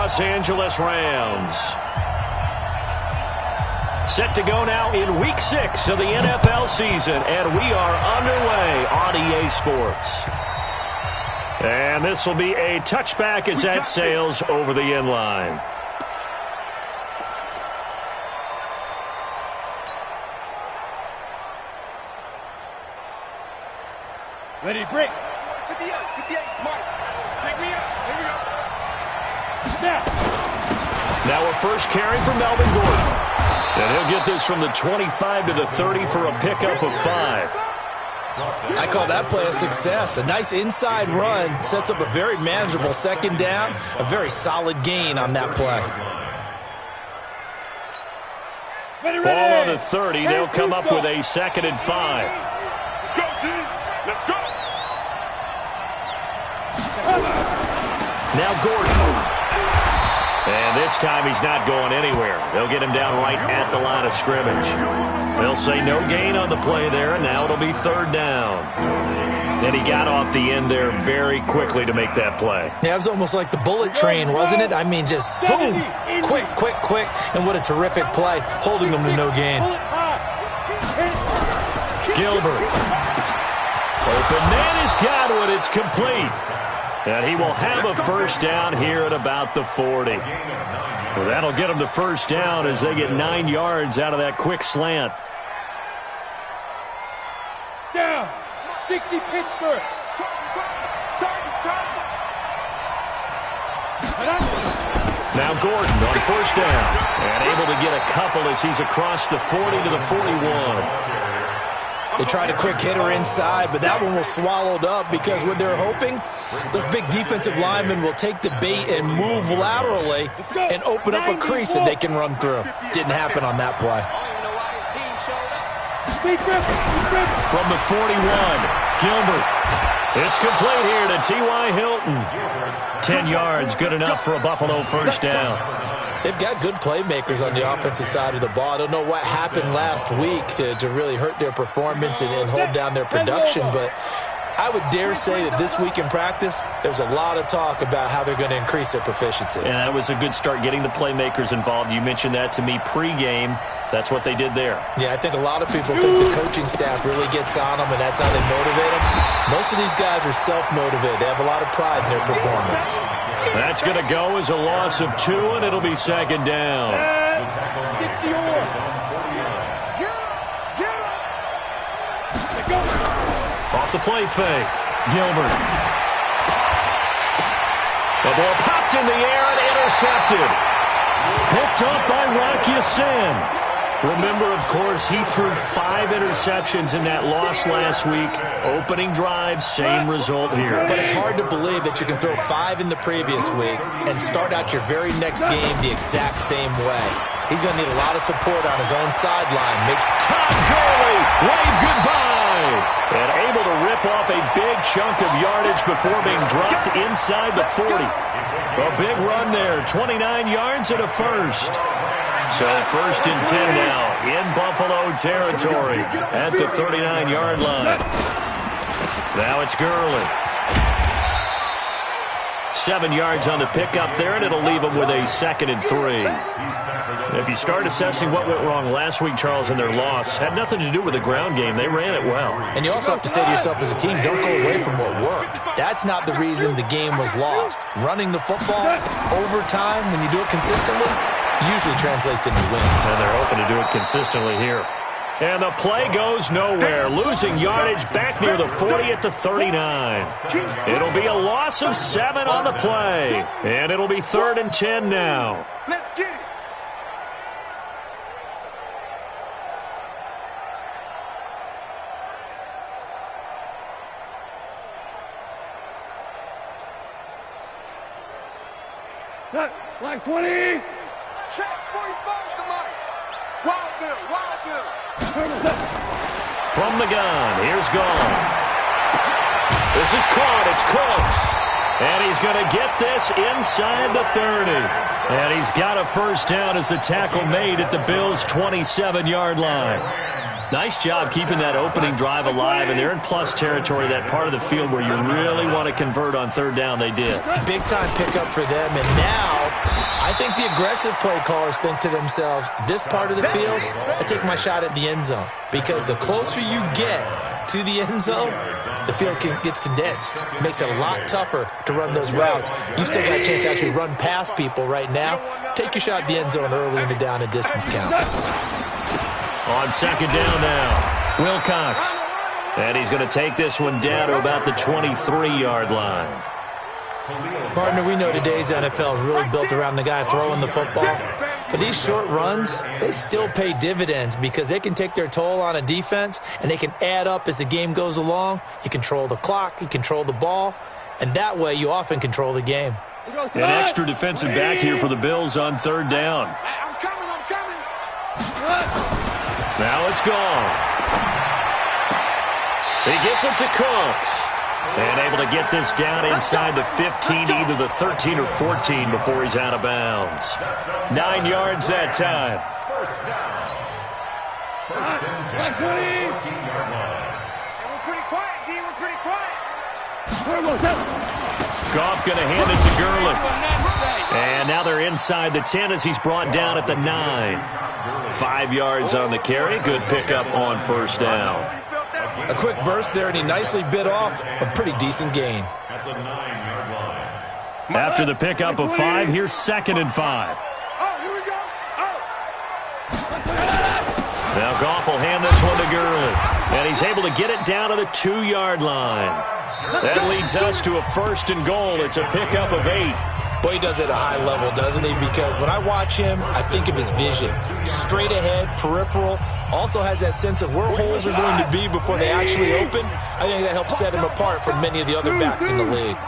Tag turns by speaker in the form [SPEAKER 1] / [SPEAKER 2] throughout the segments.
[SPEAKER 1] Los Angeles Rams. Set to go now in Week 6 of the NFL season, and we are underway on EA Sports. And this will be a touchback as that sails over the end line.
[SPEAKER 2] Ready, break.
[SPEAKER 3] 58, Mike. Take me up. Here we go.
[SPEAKER 2] Snap.
[SPEAKER 1] Now a first carry for Melvin Gordon. And he'll get this from the 25 to the 30 for a pickup of 5.
[SPEAKER 4] I call that play a success. A nice inside run sets up a very manageable second down. A very solid gain on that play.
[SPEAKER 1] Ball on the 30. They'll come up with a 2nd and 5.
[SPEAKER 3] Let's go, dude. Let's go.
[SPEAKER 1] Now Gordon. And this time he's not going anywhere. They'll get him down right at the line of scrimmage. They'll say no gain on the play there, and now it'll be 3rd down. And he got off the end there very quickly to make that play.
[SPEAKER 4] Yeah, it was almost like the bullet train, wasn't it? I mean, just zoom, quick, quick, quick. And what a terrific play, holding them to no gain.
[SPEAKER 1] Gilbert. Open man has got one. It's complete. And he will have a first down here at about the 40. Well, that'll get him to first down as they get 9 yards out of that quick slant.
[SPEAKER 2] Down. 60 Pittsburgh.
[SPEAKER 1] Now Gordon on first down. And able to get a couple as he's across the 40 to the 41.
[SPEAKER 4] They tried a quick hitter inside, but that one was swallowed up because what they're hoping, those big defensive linemen will take the bait and move laterally and open up a crease that they can run through. Didn't happen on that play.
[SPEAKER 1] From the 41, Gilbert. It's complete here to T.Y. Hilton. 10 yards, good enough for a Buffalo first down.
[SPEAKER 4] They've got good playmakers on the offensive side of the ball. I don't know what happened last week to really hurt their performance and hold down their production, but I would dare say that this week in practice, there's a lot of talk about how they're going to increase their proficiency.
[SPEAKER 1] And that was a good start getting the playmakers involved. You mentioned that to me pregame. That's what they did there.
[SPEAKER 4] Yeah, I think a lot of people think the coaching staff really gets on them, and that's how they motivate them. Most of these guys are self-motivated. They have a lot of pride in their performance.
[SPEAKER 1] That's going to go as a loss of 2, and it'll be 2nd down. Off the play fake, Gilbert. The ball popped in the air and intercepted. Picked up by Rock Ya-Sin. Remember, of course, he threw 5 interceptions in that loss last week. Opening drive, same result here.
[SPEAKER 4] But it's hard to believe that you can throw 5 in the previous week and start out your very next game the exact same way. He's going to need a lot of support on his own sideline.
[SPEAKER 1] Todd Gurley, wave goodbye. And able to rip off a big chunk of yardage before being dropped inside the 40. A big run there, 29 yards and a first. So 1st and 10 now in Buffalo territory at the 39-yard line. Now it's Gurley. 7 yards on the pickup there, and it'll leave him with a 2nd and 3. If you start assessing what went wrong last week, Charles, in their loss, had nothing to do with the ground game. They ran it well.
[SPEAKER 4] And you also have to say to yourself as a team, don't go away from what worked. That's not the reason the game was lost. Running the football over time, when you do it consistently, usually translates into wins.
[SPEAKER 1] And they're hoping to do it consistently here. And the play goes nowhere. Losing yardage back near the 40 at the 39. It'll be a loss of 7 on the play. And it'll be 3rd and 10 now.
[SPEAKER 3] Let's get it.
[SPEAKER 2] Line 20.
[SPEAKER 3] Check 45 to Mike. Wild Bill.
[SPEAKER 1] From the gun, here's Gone. This is caught, it's close. And he's going to get this inside the 30. And he's got a first down as the tackle made at the Bills' 27-yard line. Nice job keeping that opening drive alive, and they're in plus territory, that part of the field where you really want to convert on third down. They did.
[SPEAKER 4] Big-time pickup for them, and now I think the aggressive play callers think to themselves, this part of the field, I take my shot at the end zone, because the closer you get to the end zone, the field gets condensed. It makes it a lot tougher to run those routes. You still got a chance to actually run past people right now. Take your shot at the end zone early in the down and distance count.
[SPEAKER 1] On second down now, Wilcox. And he's going to take this one down to about the 23-yard line.
[SPEAKER 4] Partner, we know today's NFL is really built around the guy throwing the football. But these short runs, they still pay dividends because they can take their toll on a defense, and they can add up as the game goes along. You control the clock, you control the ball, and that way you often control the game.
[SPEAKER 1] An extra defensive back here for the Bills on third down.
[SPEAKER 3] I'm coming.
[SPEAKER 1] Now it's gone. He gets it to Cooks. And able to get this down inside the 15, either the 13 or 14 before he's out of bounds. 9 yards that time.
[SPEAKER 2] Like 20.
[SPEAKER 3] We're pretty quiet, D. We're pretty quiet.
[SPEAKER 1] Goff going to hand it to Gurley. And now they're inside the 10 as he's brought down at the 9. 5 yards on the carry. Good pickup on first down.
[SPEAKER 4] A quick burst there, and he nicely bit off a pretty decent gain.
[SPEAKER 1] After the pickup of 5, here's 2nd and 5.
[SPEAKER 3] Oh, here we go.
[SPEAKER 1] Now Goff will hand this one to Gurley. And he's able to get it down to the 2-yard line. That leads us to a 1st and goal. It's a pickup of 8.
[SPEAKER 4] Boy, he does it at a high level, doesn't he? Because when I watch him, I think of his vision. Straight ahead, peripheral. Also has that sense of where holes are going to be before they actually open. I think that helps set him apart from many of the other backs in the league.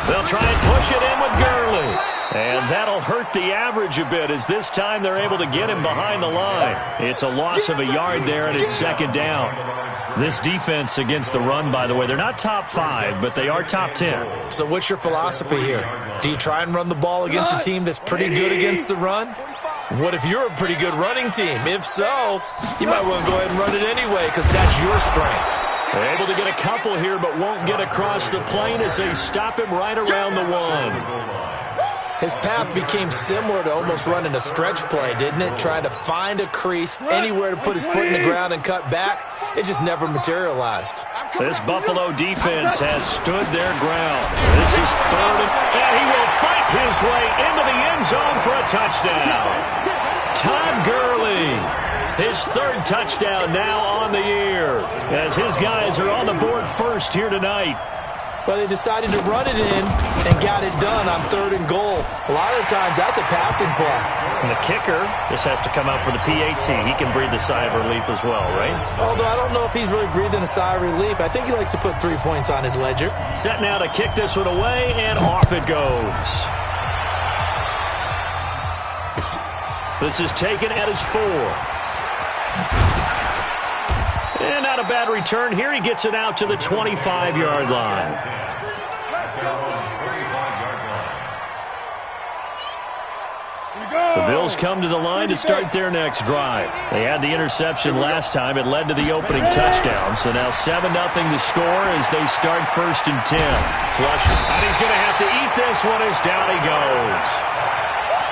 [SPEAKER 1] They'll try and push it in with Gurley. And that'll hurt the average a bit as this time they're able to get him behind the line. It's a loss of a yard there, and it's 2nd down. This defense against the run, by the way, they're not top 5, but they are top 10.
[SPEAKER 4] So what's your philosophy here? Do you try and run the ball against a team that's pretty good against the run? What if you're a pretty good running team? If so, you might want to go ahead and run it anyway because that's your strength.
[SPEAKER 1] They're able to get a couple here, but won't get across the plane as they stop him right around the 1.
[SPEAKER 4] His path became similar to almost running a stretch play, didn't it? Trying to find a crease, anywhere to put his foot in the ground and cut back. It just never materialized.
[SPEAKER 1] This Buffalo defense has stood their ground. This is 3rd, and he will fight his way into the end zone for a touchdown. Todd Gurley, his 3rd touchdown now on the year, as his guys are on the board first here tonight.
[SPEAKER 4] Well, they decided to run it in and got it done on 3rd and goal. A lot of times, that's a passing play.
[SPEAKER 1] And the kicker just has to come out for the PAT. He can breathe a sigh of relief as well, right?
[SPEAKER 4] Although I don't know if he's really breathing a sigh of relief. I think he likes to put 3 points on his ledger.
[SPEAKER 1] Set now to kick this one away, and off it goes. This is taken at his 4. And not a bad return here. He gets it out to the 25-yard line. The Bills come to the line to start their next drive. They had the interception last time. It led to the opening touchdown. So now 7-0 to score as they start 1st and 10. Flushing. And he's going to have to eat this one as down he goes.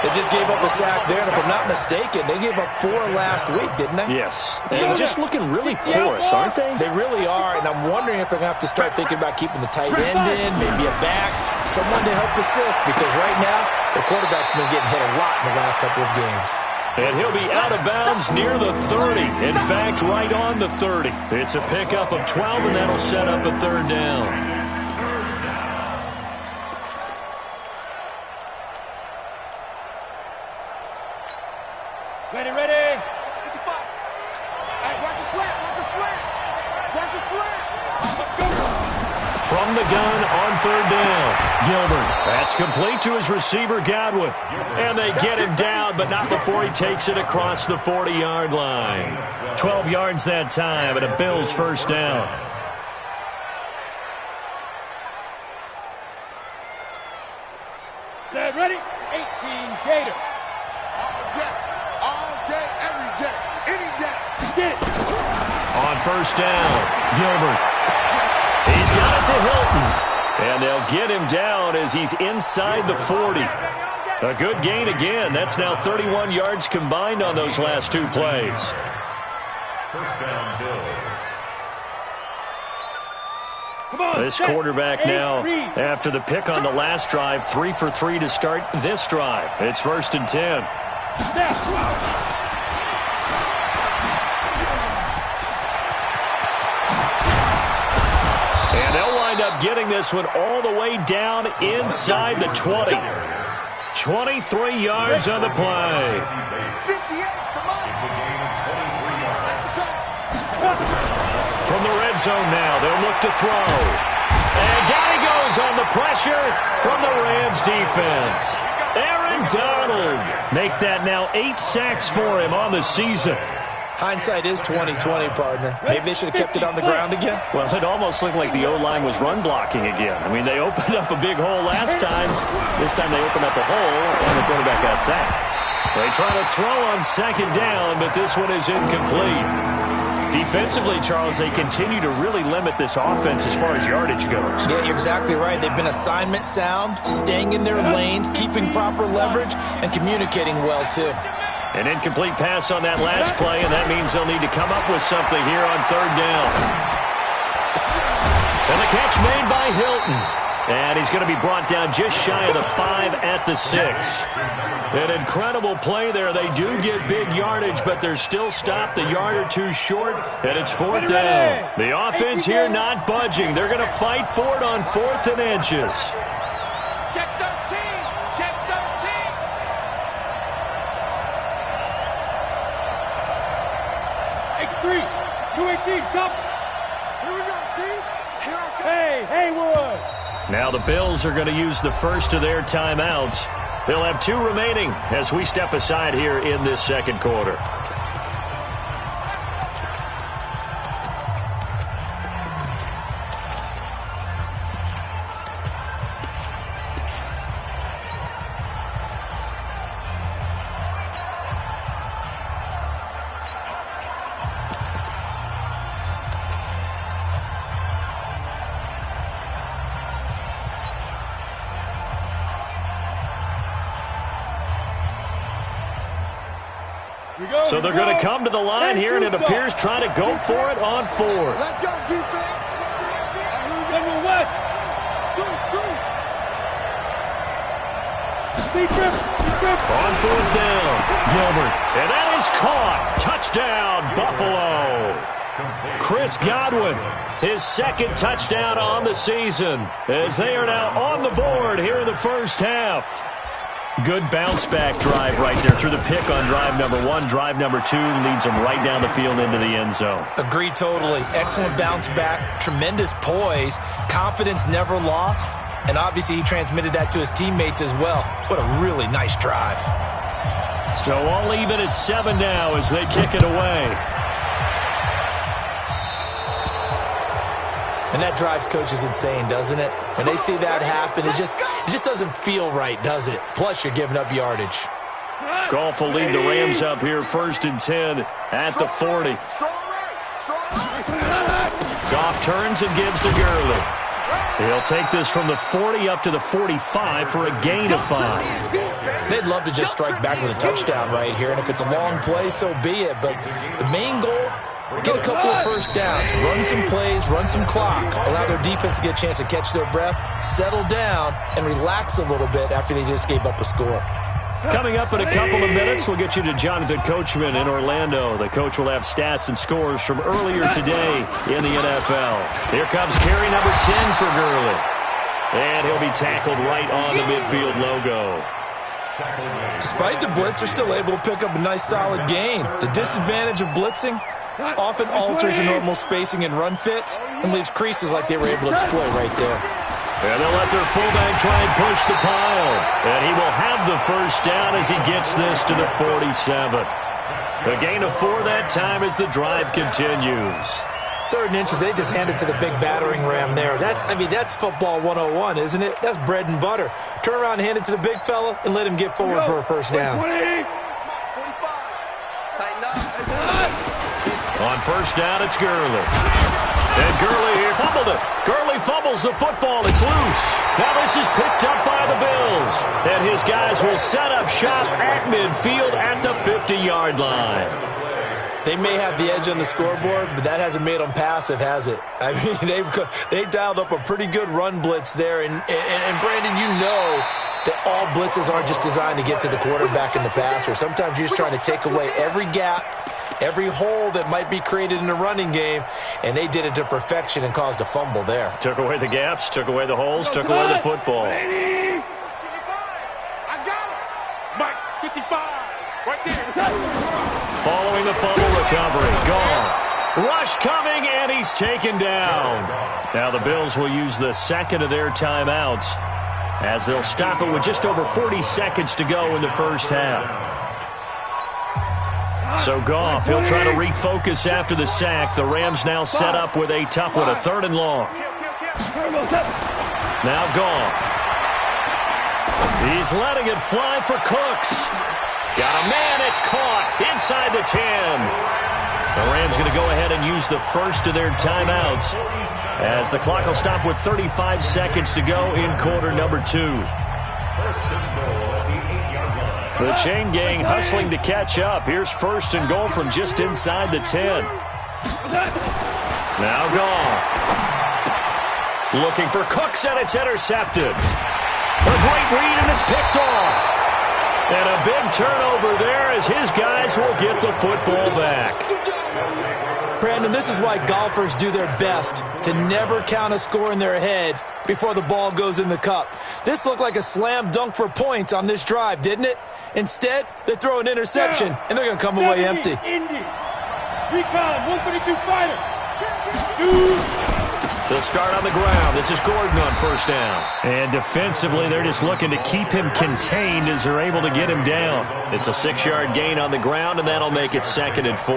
[SPEAKER 4] They just gave up a sack there, and if I'm not mistaken, they gave up 4 last week, didn't they?
[SPEAKER 1] Yes. And just looking really porous, aren't they?
[SPEAKER 4] They really are, and I'm wondering if they're going to have to start thinking about keeping the tight end in, maybe a back, someone to help assist, because right now, the quarterback's been getting hit a lot in the last couple of games.
[SPEAKER 1] And he'll be out of bounds near the 30. In fact, right on the 30. It's a pickup of 12, and that'll set up a 3rd down.
[SPEAKER 2] Ready.
[SPEAKER 3] 55. Hey, watch his flat.
[SPEAKER 1] From the gun on 3rd down. Gilbert. That's complete to his receiver, Godwin. And they get him down, but not before he takes it across the 40-yard line. 12 yards that time, and a Bills 1st down.
[SPEAKER 2] Set, ready. 18, Gator.
[SPEAKER 3] All day,
[SPEAKER 1] On first down, Gilbert. He's got it to Hilton. And they'll get him down as he's inside the 40. A good gain again. That's now 31 yards combined on those last two plays.
[SPEAKER 2] First down, Bills.
[SPEAKER 1] This quarterback now, after the pick on the last drive, 3 for 3 to start this drive. It's 1st and 10. And they'll wind up getting this one all the way down inside the 20. 23 yards on the play.
[SPEAKER 3] 58
[SPEAKER 1] From the red zone now, they'll look to throw. And down he goes on the pressure from the Rams defense. Aaron Donald make that now 8 sacks for him on the season.
[SPEAKER 4] Hindsight is 20/20, partner. Maybe they should have kept it on the ground again.
[SPEAKER 1] Well, it almost looked like the O-line was run blocking again. I mean, they opened up a big hole last time. This time they opened up a hole, and the quarterback got sacked. They try to throw on 2nd down, but this one is incomplete. Defensively, Charles, they continue to really limit this offense as far as yardage goes.
[SPEAKER 4] Yeah, you're exactly right. They've been assignment sound, staying in their lanes, keeping proper leverage, and communicating well, too.
[SPEAKER 1] An incomplete pass on that last play, and that means they'll need to come up with something here on 3rd down. And the catch made by Hilton. And he's going to be brought down just shy of the 5 at the 6. An incredible play there. They do get big yardage, but they're still stopped a yard or two short, and it's 4th down. The offense here not budging. They're going to fight for it on 4th and inches.
[SPEAKER 3] Check 13. Check 13.
[SPEAKER 2] X3. 218. Chop.
[SPEAKER 3] Here we go, team. Here I come.
[SPEAKER 2] Hey, Haywood.
[SPEAKER 1] Now the Bills are going to use the first of their timeouts. They'll have 2 remaining as we step aside here in this 2nd quarter. So they're going to come to the line here, and it appears trying to go for it on 4th.
[SPEAKER 3] Let's go, defense.
[SPEAKER 2] Number West.
[SPEAKER 1] On 4th down, Gilbert. And that is caught. Touchdown, Buffalo. Chris Godwin, his 2nd touchdown on the season, as they are now on the board here in the first half. Good bounce-back drive right there through the pick on drive number 1. Drive number 2 leads them right down the field into the end zone.
[SPEAKER 4] Agree totally. Excellent bounce back, tremendous poise, confidence never lost, and obviously he transmitted that to his teammates as well. What a really nice drive.
[SPEAKER 1] So I'll leave it at 7 now as they kick it away.
[SPEAKER 4] And that drives coaches insane, doesn't it? When they see that happen, it just doesn't feel right, does it? Plus, you're giving up yardage.
[SPEAKER 1] Goff will lead the Rams up here 1st and 10 at the 40. Goff turns and gives to Gurley. He'll take this from the 40 up to the 45 for a gain of 5.
[SPEAKER 4] They'd love to just strike back with a touchdown right here, and if it's a long play, so be it. But the main goal, get a couple of first downs, run some plays, run some clock, allow their defense to get a chance to catch their breath, settle down, and relax a little bit after they just gave up a score.
[SPEAKER 1] Coming up in a couple of minutes, we'll get you to Jonathan Coachman in Orlando. The coach will have stats and scores from earlier today in the NFL. Here comes carry number 10 for Gurley. And he'll be tackled right on the midfield logo.
[SPEAKER 4] Despite the blitz, they're still able to pick up a nice solid gain. The disadvantage of blitzing often alters the normal spacing and run fits and leaves creases like they were able to exploit right there.
[SPEAKER 1] And they'll let their fullback try and push the pile. And he will have the first down as he gets this to the 47. A gain of 4 that time as the drive continues.
[SPEAKER 4] 3rd and inches, they just hand it to the big battering ram there. That's football 101, isn't it? That's bread and butter. Turn around and hand it to the big fella and let him get forward for a first down.
[SPEAKER 3] Tighten up.
[SPEAKER 1] On first down, it's Gurley. And Gurley here fumbled it. Gurley fumbles the football. It's loose. Now this is picked up by the Bills. And his guys will set up shop at midfield at the 50-yard line.
[SPEAKER 4] They may have the edge on the scoreboard, but that hasn't made them passive, has it? I mean, they dialed up a pretty good run blitz there. And Brandon, you know that all blitzes aren't just designed to get to the quarterback in the passer. Sometimes you're just trying to take away every gap, every hole that might be created in the running game, and they did it to perfection and caused a fumble there.
[SPEAKER 1] Took away the gaps, took away the holes, took away the football.
[SPEAKER 3] I got him. Mike, 55. Right there.
[SPEAKER 1] Following the fumble recovery, Goff. Rush coming, and he's taken down. Now the Bills will use the second of their timeouts as they'll stop it with just over 40 seconds to go in the first half. So Goff, he'll try to refocus after the sack. The Rams now set up with a tough one, a 3rd and long. Now Goff. He's letting it fly for Cooks. Got a man, it's caught inside the 10. The Rams going to go ahead and use the first of their timeouts as the clock will stop with 35 seconds to go in quarter number 2. The chain gang hustling to catch up. Here's 1st and goal from just inside the 10. Now Goff. Looking for Cooks, and it's intercepted. A great read, and it's picked off. And a big turnover there as his guys will get the football back.
[SPEAKER 4] Brandon, this is why golfers do their best to never count a score in their head before the ball goes in the cup. This looked like a slam dunk for points on this drive, didn't it? Instead, they throw an interception, and they're going to come away empty.
[SPEAKER 2] Indy. Recon, 122 fighter. Shoot.
[SPEAKER 1] They'll start on the ground. This is Gordon on first down. And defensively, they're just looking to keep him contained as they're able to get him down. It's a 6-yard gain on the ground, and that'll make it 2nd and 4.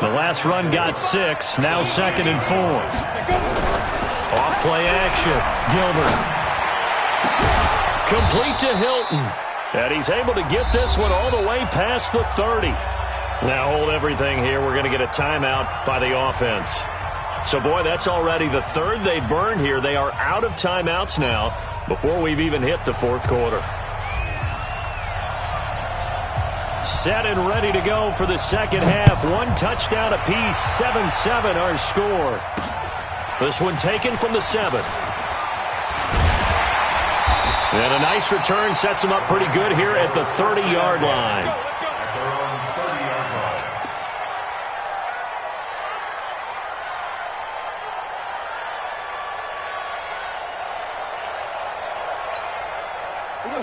[SPEAKER 1] The last run got 6, now 2nd and 4. Off play action. Gilbert. Complete to Hilton. And he's able to get this one all the way past the 30. Now hold everything here. We're going to get a timeout by the offense. So, boy, that's already the 3rd they burned here. They are out of timeouts now before we've even hit the 4th quarter. Set and ready to go for the 2nd half. 1 touchdown apiece, 7-7 our score. This one taken from the 7. And a nice return sets them up pretty good here at the 30-yard line.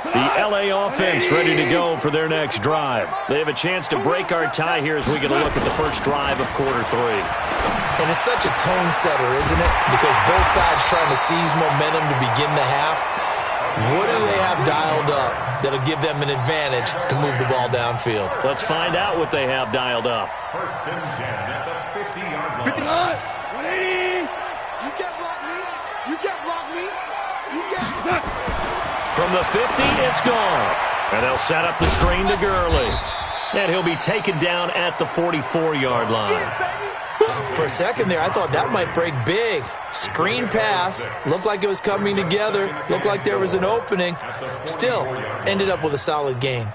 [SPEAKER 1] The LA offense ready to go for their next drive. They have a chance to break our tie here as we get a look at the first drive of quarter 3.
[SPEAKER 4] And it's such a tone setter, isn't it? Because both sides trying to seize momentum to begin the half. What do they have dialed up that'll give them an advantage to move the ball downfield?
[SPEAKER 1] Let's find out what they have dialed up.
[SPEAKER 2] 1st and 10 at the 50-yard line. 180.
[SPEAKER 3] You can't block me. You can't block me. You can't.
[SPEAKER 1] From the 50, it's Goff. And they'll set up the screen to Gurley. And he'll be taken down at the 44-yard line.
[SPEAKER 4] For a second there, I thought that might break big. Screen pass. Looked like it was coming together. Looked like there was an opening. Still, ended up with a solid gain.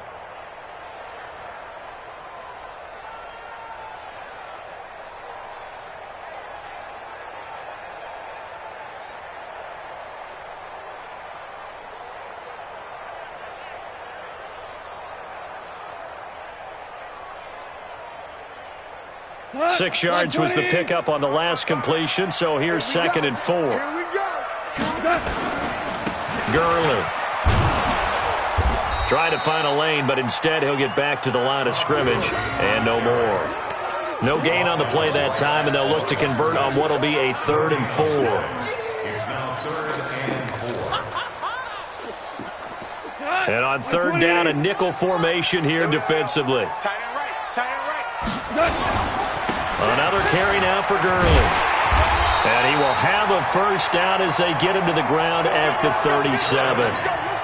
[SPEAKER 1] Huh? 6 yards was the pickup on the last completion, so here's 2nd and 4.
[SPEAKER 3] Here we go.
[SPEAKER 1] Gurley. Trying to find a lane, but instead he'll get back to the line of scrimmage, and no more. No gain on the play that time, and they'll look to convert on what will be a 3rd and 4. And on 3rd down, a nickel formation here defensively.
[SPEAKER 3] Tight end right. Tight end right.
[SPEAKER 1] Another carry now for Gurley. And he will have a first down as they get him to the ground at the 37.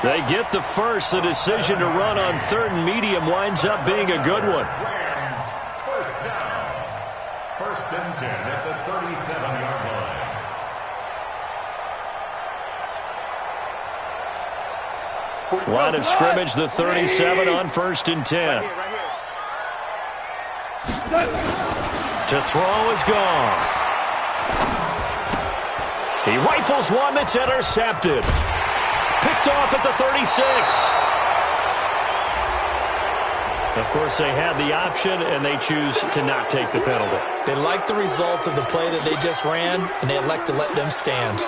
[SPEAKER 1] They get the first. The decision to run on 3rd and medium winds up being a good one.
[SPEAKER 2] and 10 at the 37-yard line.
[SPEAKER 1] Line of scrimmage, the 37 on 1st and 10. To throw is gone. He rifles one that's intercepted. Picked off at the 36. Of course, they had the option, and they choose to not take the penalty.
[SPEAKER 4] They like the results of the play that they just ran, and they elect to let them stand.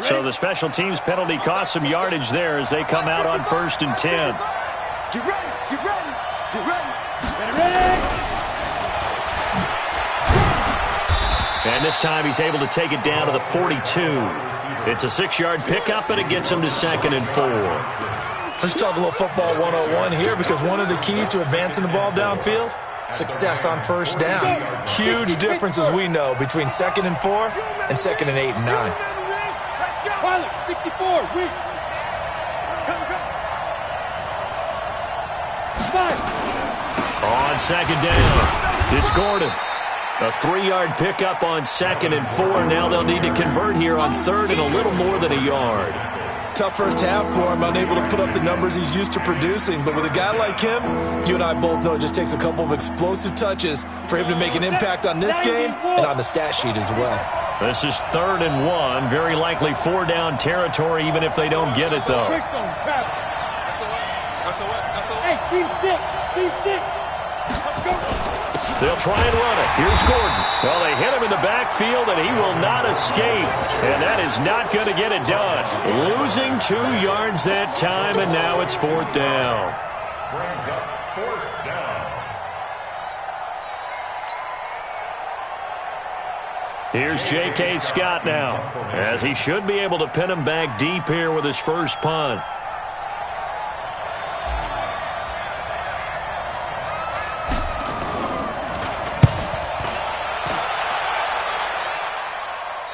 [SPEAKER 1] So the special teams penalty cost some yardage there as they come out on 1st and 10.
[SPEAKER 3] Get ready, get ready, get ready. Ready.
[SPEAKER 1] And this time he's able to take it down to the 42. It's a 6-yard pickup, and it gets him to 2nd and 4.
[SPEAKER 4] Let's talk a little football 101 here, because one of the keys to advancing the ball downfield, success on 1st down. Huge difference, as we know, between 2nd and 4 and 2nd and 8 and 9.
[SPEAKER 3] Pilot, 64, weak.
[SPEAKER 1] On 2nd down, it's Gordon. A 3-yard pickup on 2nd and 4. Now they'll need to convert here on 3rd and a little more than a yard.
[SPEAKER 4] Tough first half for him, unable to put up the numbers he's used to producing. But with a guy like him, you and I both know it just takes a couple of explosive touches for him to make an impact on this game and on the stat sheet as well.
[SPEAKER 1] This is 3rd and 1. Very likely 4-down territory, even if they don't get it, though.
[SPEAKER 3] Hey, team 6, team 6. Let's go.
[SPEAKER 1] They'll try and run it. Here's Gordon. Well, they hit him in the backfield, and he will not escape. And that is not going to get it done. Losing 2 yards that time, and now it's 4th down.
[SPEAKER 2] Brings up 4th down.
[SPEAKER 1] Here's J.K. Scott now, as he should be able to pin him back deep here with his first punt.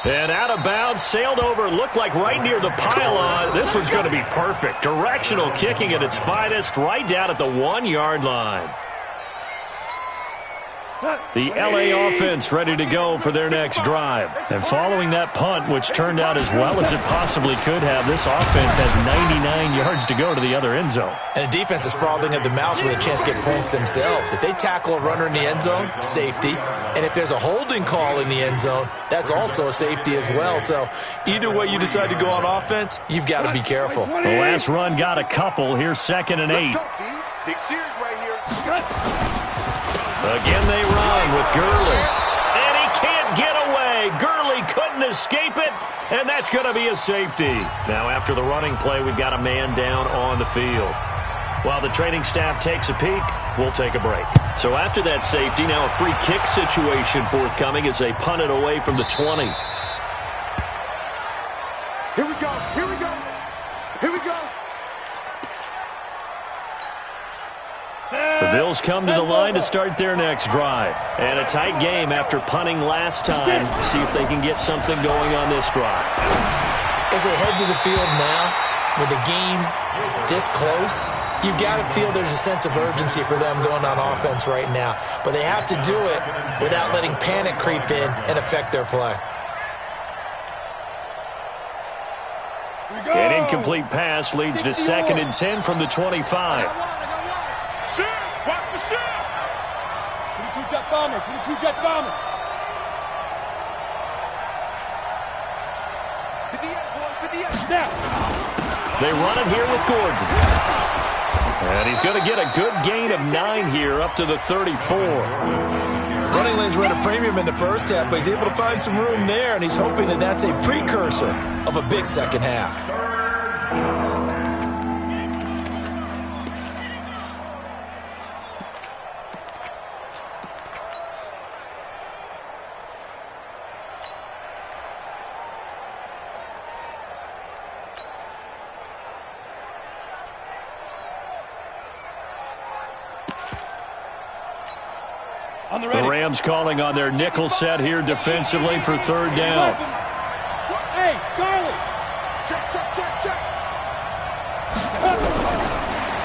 [SPEAKER 1] And out of bounds, sailed over, looked like right near the pylon. This one's going to be perfect. Directional kicking at its finest, right down at the 1-yard line. The L.A. offense ready to go for their next drive. And following that punt, which turned out as well as it possibly could have, this offense has 99 yards to go to the other end zone.
[SPEAKER 4] And the defense is frothing at the mouth with a chance to get points themselves. If they tackle a runner in the end zone, safety. And if there's a holding call in the end zone, that's also a safety as well. So either way you decide to go on offense, you've got to be careful.
[SPEAKER 1] The last run got a couple. Here's 2nd and 8.
[SPEAKER 3] Big series right here.
[SPEAKER 1] Again they run with Gurley. And he can't get away. Gurley couldn't escape it, and that's going to be a safety. Now after the running play, we've got a man down on the field. While the training staff takes a peek, we'll take a break. So after that safety, now a free kick situation forthcoming as they punt it away from the 20.
[SPEAKER 3] Here we go, here we go, here we go.
[SPEAKER 1] The Bills come to the line to start their next drive. And a tight game after punting last time. See if they can get something going on this drive.
[SPEAKER 4] As they head to the field now, with the game this close, you've got to feel there's a sense of urgency for them going on offense right now. But they have to do it without letting panic creep in and affect their play.
[SPEAKER 1] An incomplete pass leads to 2nd and 10 from the 25.
[SPEAKER 3] Watch the shot! 22 jet bomber, 22 jet bomber. Hit the end, boys, hit the end. Now.
[SPEAKER 1] They run it here with Gordon. And he's going to get a good gain of 9 here up to the 34.
[SPEAKER 4] Running lanes were at a premium in the first half, but he's able to find some room there, and he's hoping that that's a precursor of a big second half.
[SPEAKER 1] The Rams calling on their nickel set here defensively for 3rd down.
[SPEAKER 3] Hey, Charlie! Check, check, check, check!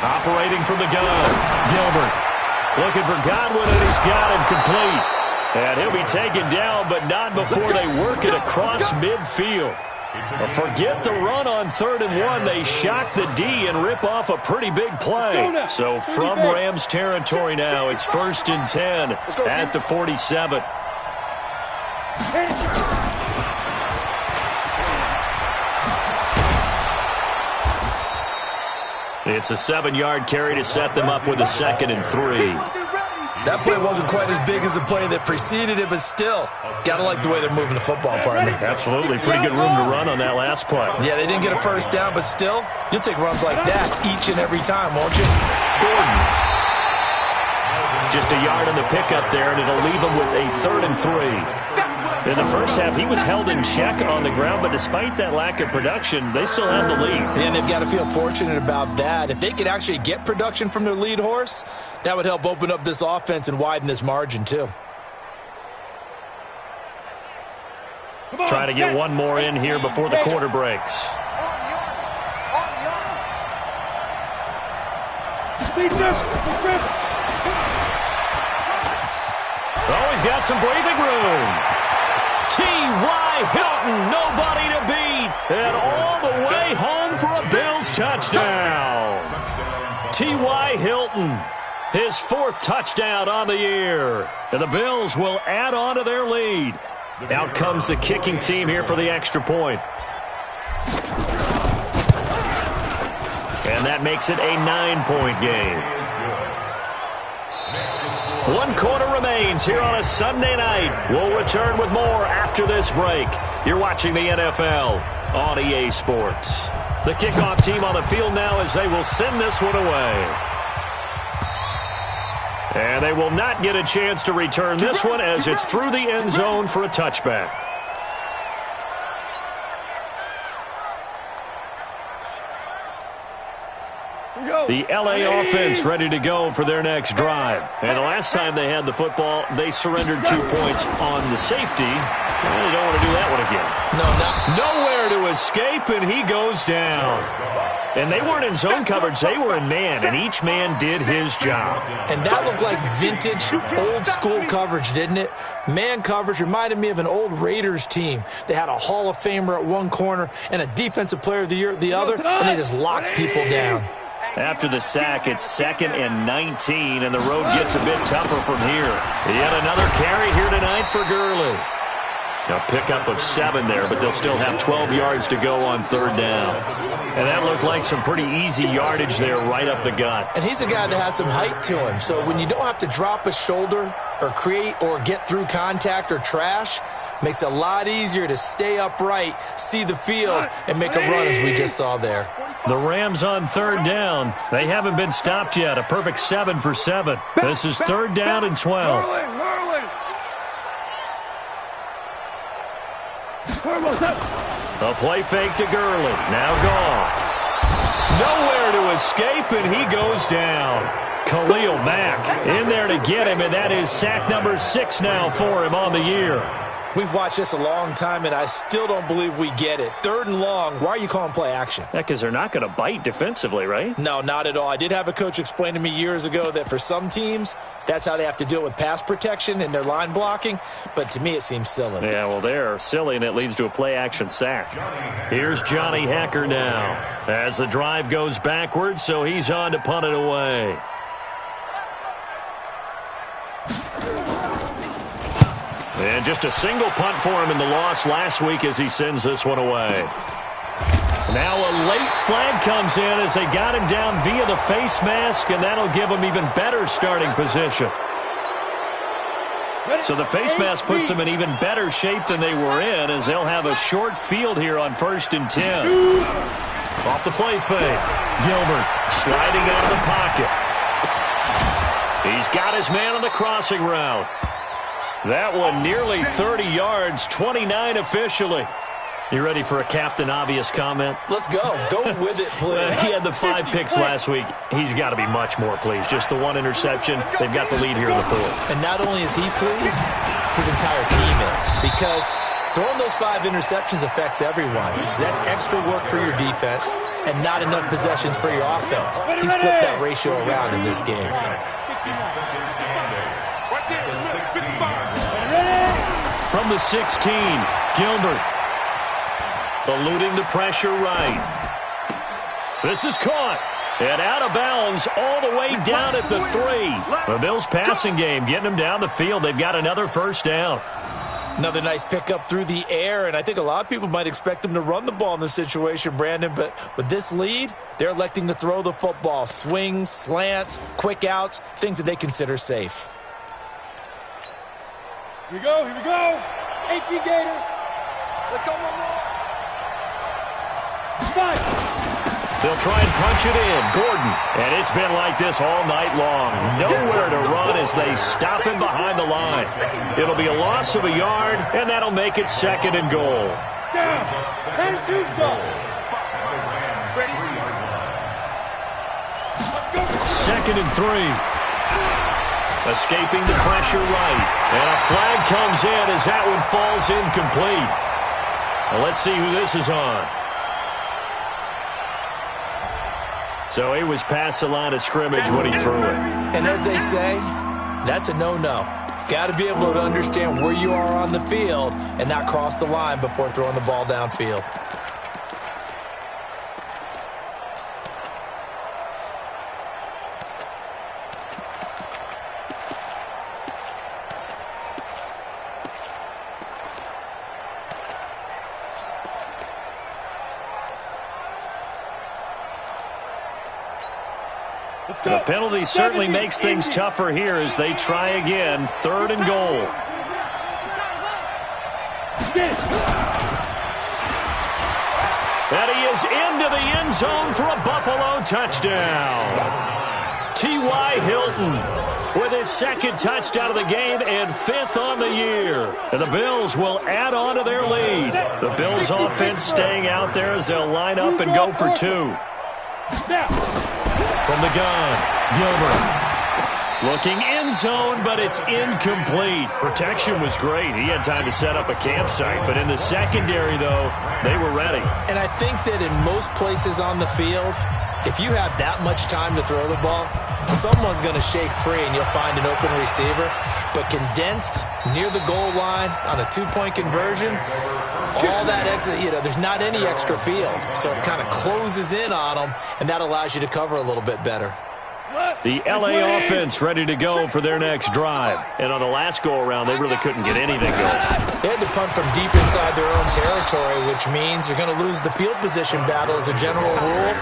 [SPEAKER 1] Operating from the gun, Gilbert. Looking for Godwin, and he's got him complete. And he'll be taken down, but not before they work it across midfield. Forget the run on 3rd and 1. They shock the D and rip off a pretty big play. So from Rams territory now, it's 1st and 10 at the 47. It's a 7-yard carry to set them up with a 2nd and 3.
[SPEAKER 4] That play wasn't quite as big as the play that preceded it, but still, got to like the way they're moving the football, partner.
[SPEAKER 1] Absolutely. Pretty good room to run on that last play.
[SPEAKER 4] Yeah, they didn't get a first down, but still, you'll take runs like that each and every time, won't you?
[SPEAKER 1] Gordon. Just a yard on the pickup there, and it'll leave him with a 3rd and 3. In the first half, he was held in check on the ground, but despite that lack of production, they still have the lead.
[SPEAKER 4] And they've got to feel fortunate about that. If they could actually get production from their lead horse, that would help open up this offense and widen this margin, too.
[SPEAKER 1] Trying to get one more in here before the quarter breaks. Always got some breathing room. T.Y. Hilton, nobody to beat, and all the way home for a Bills touchdown. T.Y. Hilton, his 4th touchdown on the year. And the Bills will add on to their lead. Out comes the kicking team here for the extra point. And that makes it a 9-point game. 1 quarter remains here on a Sunday night. We'll return with more after this break. You're watching the NFL on EA Sports. The kickoff team on the field now as they will send this one away. And they will not get a chance to return this one as it's through the end zone for a touchback. The L.A. offense ready to go for their next drive. And the last time they had the football, they surrendered 2 points on the safety. Well, they don't want to do that one again. Nowhere to escape, and he goes down. And they weren't in zone coverage. They were in man, and each man did his job.
[SPEAKER 4] And that looked like vintage, old-school coverage, didn't it? Man coverage reminded me of an old Raiders team. They had a Hall of Famer at one corner and a Defensive Player of the Year at the other, and they just locked people down.
[SPEAKER 1] After the sack, it's 2nd and 19, and the road gets a bit tougher from here. Yet another carry here tonight for Gurley. A pickup of 7 there, but they'll still have 12 yards to go on 3rd down. And that looked like some pretty easy yardage there right up the gut.
[SPEAKER 4] And he's a guy that has some height to him, so when you don't have to drop a shoulder or create or get through contact or trash, makes it a lot easier to stay upright, see the field, and make a run as we just saw there.
[SPEAKER 1] The Rams on 3rd down. They haven't been stopped yet. A perfect 7 for 7. This is 3rd down and 12. A play fake to Gurley. Now gone. Nowhere to escape, and he goes down. Khalil Mack in there to get him, and that is sack number 6 now for him on the year.
[SPEAKER 4] We've watched this a long time, and I still don't believe we get it. 3rd and long, why are you calling play action?
[SPEAKER 1] Yeah, because they're not going to bite defensively, right?
[SPEAKER 4] No, not at all. I did have a coach explain to me years ago that for some teams, that's how they have to deal with pass protection and their line blocking, but to me it seems silly.
[SPEAKER 1] Yeah, well, they're silly, and it leads to a play-action sack. Here's Johnny Hacker now as the drive goes backwards, so he's on to punt it away. And just a single punt for him in the loss last week as he sends this one away. Now a late flag comes in as they got him down via the face mask, and that'll give him even better starting position. So the face mask puts them in even better shape than they were in as they'll have a short field here on 1st and 10. Off the play fake. Gilbert sliding out of the pocket. He's got his man on the crossing route. That one nearly 30 yards, 29 officially. You ready for a Captain Obvious comment?
[SPEAKER 4] Let's go. Go with it, please.
[SPEAKER 1] He had the 5 picks last week. He's got to be much more pleased. Just the 1 interception. They've got the lead here in the 4th.
[SPEAKER 4] And not only is he pleased, his entire team is. Because throwing those 5 interceptions affects everyone. That's extra work for your defense and not enough possessions for your offense. He's flipped that ratio around in this game.
[SPEAKER 1] From the 16, Gilbert. Eluding the pressure right. This is caught. And out of bounds all the way down at the 3. The Bills passing game getting them down the field. They've got another first down.
[SPEAKER 4] Another nice pickup through the air, and I think a lot of people might expect them to run the ball in this situation, Brandon, but with this lead, they're electing to throw the football. Swings, slants, quick outs, things that they consider safe.
[SPEAKER 3] Here we go, here we go. 18 Gator. Let's go one more. 5.
[SPEAKER 1] They'll try and punch it in. Gordon. And it's been like this all night long. Nowhere to run as they stop him behind the line. It'll be a loss of a yard, and that'll make it 2nd and goal.
[SPEAKER 3] Down. 10-2 stop. Ready?
[SPEAKER 1] 2nd and 3. Escaping the pressure right. And a flag comes in as that one falls incomplete. Well, let's see who this is on. So he was past the line of scrimmage when he threw it.
[SPEAKER 4] And as they say, that's a no-no. Got to be able to understand where you are on the field and not cross the line before throwing the ball downfield.
[SPEAKER 1] The penalty certainly makes things tougher here as they try again. 3rd and goal. And he is into the end zone for a Buffalo touchdown. T.Y. Hilton with his 2nd touchdown of the game and 5th on the year. And the Bills will add on to their lead. The Bills offense staying out there as they'll line up and go for 2. From the gun, Gilbert. Looking end zone, but it's incomplete. Protection was great. He had time to set up a campsite, but in the secondary, though, they were ready.
[SPEAKER 4] And I think that in most places on the field, if you have that much time to throw the ball, someone's going to shake free and you'll find an open receiver. But condensed near the goal line on a 2-point conversion, all that exit, there's not any extra field. So it kind of closes in on them, and that allows you to cover a little bit better.
[SPEAKER 1] The L.A. offense ready to go for their next drive. And on the last go-around, they really couldn't get anything going.
[SPEAKER 4] They had to punt from deep inside their own territory, which means you're going to lose the field position battle as a general rule.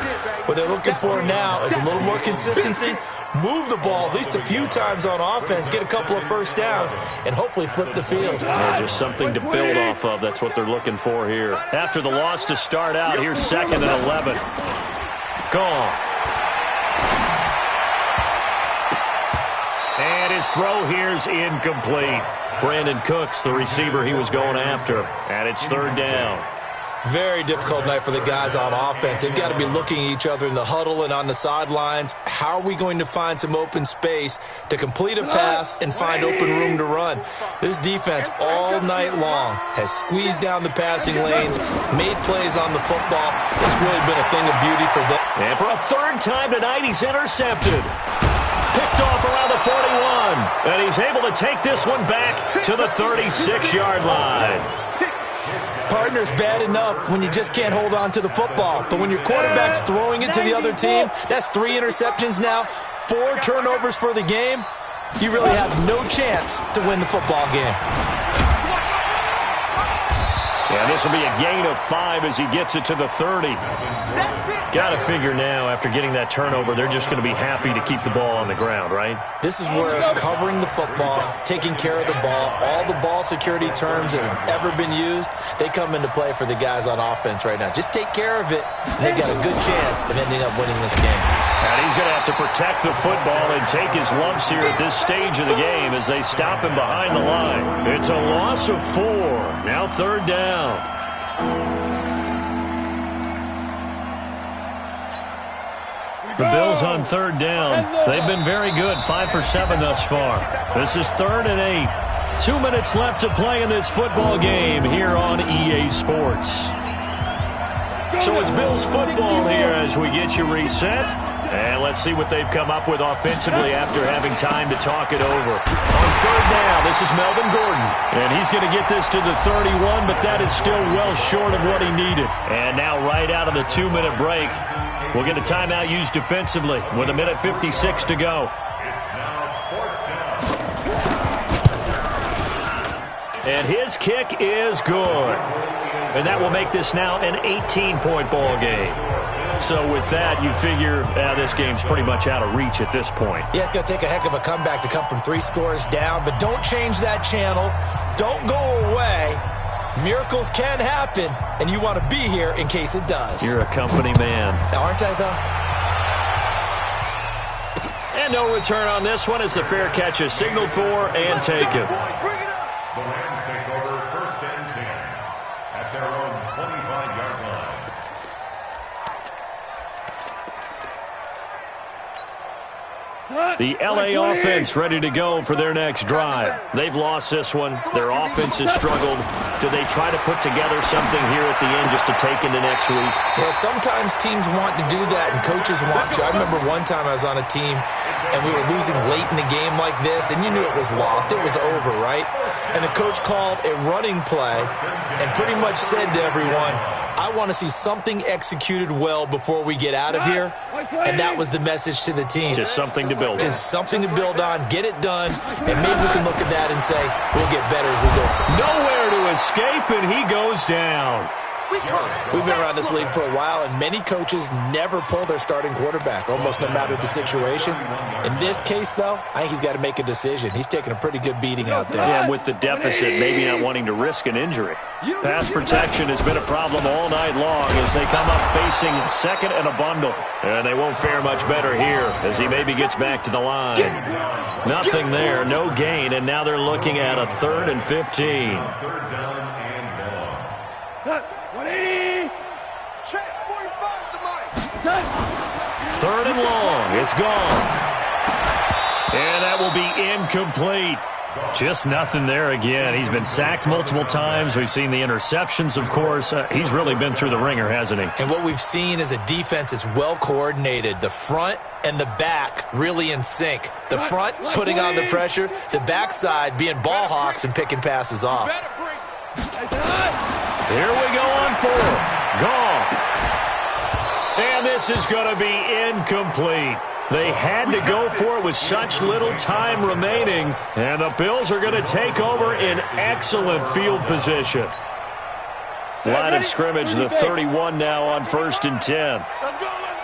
[SPEAKER 4] What they're looking for now is a little more consistency. Move the ball at least a few times on offense, get a couple of first downs, and hopefully flip the field.
[SPEAKER 1] Just something to build off of. That's what they're looking for here. After the loss to start out, here's 2nd and 11. Gone. And his throw here's incomplete. Brandon Cooks, the receiver he was going after. And it's 3rd down.
[SPEAKER 4] Very difficult night for the guys on offense. They've got to be looking at each other in the huddle and on the sidelines. How are we going to find some open space to complete a pass and find open room to run? This defense all night long has squeezed down the passing lanes, made plays on the football. It's really been a thing of beauty for them.
[SPEAKER 1] And for a 3rd time tonight, he's intercepted. Picked off around the 41. And he's able to take this one back to the 36-yard line.
[SPEAKER 4] Partner's bad enough when you just can't hold on to the football. But when your quarterback's throwing it to the other team, that's 3 interceptions now, 4 turnovers for the game. You really have no chance to win the football game.
[SPEAKER 1] Yeah, this will be a gain of 5 as he gets it to the 30. Got to figure now, after getting that turnover, they're just going to be happy to keep the ball on the ground, right?
[SPEAKER 4] This is where covering the football, taking care of the ball, all the ball security terms that have ever been used, they come into play for the guys on offense right now. Just take care of it, and they've got a good chance of ending up winning this game.
[SPEAKER 1] And he's going to have to protect the football and take his lumps here at this stage of the game as they stop him behind the line. It's a loss of 4. Now 3rd down. The Bills on 3rd down. They've been very good, 5 for 7 thus far. This is 3rd and 8. 2 minutes left to play in this football game here on EA Sports. So it's Bills football here as we get you reset. And let's see what they've come up with offensively after having time to talk it over. On third down, this is Melvin Gordon. And he's going to get this to the 31, but that is still well short of what he needed. And now right out of the 2-minute break, we'll get a timeout used defensively with 1:56 to go. And his kick is good. And that will make this now an 18-point ball game. So with that, you figure this game's pretty much out of reach at this point.
[SPEAKER 4] Yeah, it's going to take a heck of a comeback to come from 3 scores down, but don't change that channel. Don't go away. Miracles can happen, and you want to be here in case it does.
[SPEAKER 1] You're a company man.
[SPEAKER 4] Now, aren't I, though?
[SPEAKER 1] And no return on this one as the fair catch is signaled for and taken.
[SPEAKER 2] The Rams take over 1st and 10 at their own 25-yard line.
[SPEAKER 1] The LA offense ready to go for their next drive. They've lost this one. Their offense has struggled. Do they try to put together something here at the end just to take into next week?
[SPEAKER 4] Yeah, sometimes teams want to do that and coaches want to. I remember one time I was on a team and we were losing late in the game like this, and you knew it was lost. It was over, right? And the coach called a running play and pretty much said to everyone, I want to see something executed well before we get out of here. And that was the message to the team.
[SPEAKER 1] Just something to build on.
[SPEAKER 4] Just something to build on, get it done, and maybe we can look at that and say, we'll get better as we go.
[SPEAKER 1] Nowhere to escape, and he goes down.
[SPEAKER 4] We've been around this league for a while, and many coaches never pull their starting quarterback, almost no matter the situation. In this case, though, I think he's got to make a decision. He's taking a pretty good beating out there.
[SPEAKER 1] Yeah, with the deficit, maybe not wanting to risk an injury. Pass protection has been a problem all night long as they come up facing second and a bundle. And they won't fare much better here as he maybe gets back to the line. Nothing there, no gain, and now they're looking at a 3rd and 15.
[SPEAKER 2] 3rd down and long.
[SPEAKER 3] 180.
[SPEAKER 5] Check 45 to Mike.
[SPEAKER 1] 3rd and long. It's gone. And that will be incomplete. Just nothing there again. He's been sacked multiple times. We've seen the interceptions, of course. He's really been through the ringer, hasn't he?
[SPEAKER 4] And what we've seen is a defense that's well coordinated. The front and the back really in sync. The front putting on the pressure. The backside being ball hawks and picking passes off.
[SPEAKER 1] Here we go on 4th. Goff. And this is going to be incomplete. They had to go for it with such little time remaining. And the Bills are going to take over in excellent field position. Line of scrimmage, the 31 now on 1st and 10.
[SPEAKER 5] Let's go, let's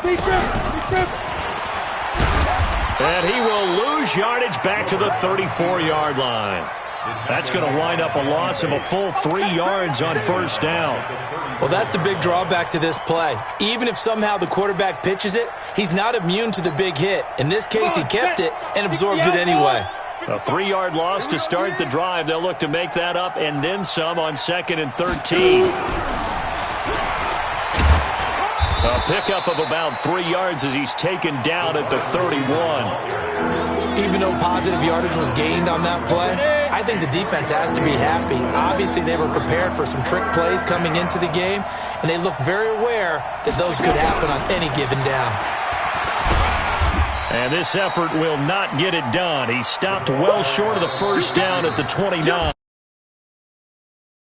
[SPEAKER 5] go.
[SPEAKER 1] And he will lose yardage back to the 34-yard line. That's going to wind up a loss of a full 3 yards on 1st down.
[SPEAKER 4] Well, that's the big drawback to this play. Even if somehow the quarterback pitches it, he's not immune to the big hit. In this case, he kept it and absorbed it anyway.
[SPEAKER 1] A 3-yard loss to start the drive. They'll look to make that up and then some on 2nd and 13. A pickup of about 3 yards as he's taken down at the 31.
[SPEAKER 4] Even though positive yardage was gained on that play, I think the defense has to be happy. Obviously, they were prepared for some trick plays coming into the game, and they looked very aware that those could happen on any given down.
[SPEAKER 1] And this effort will not get it done. He stopped well short of the 1st down at the 29.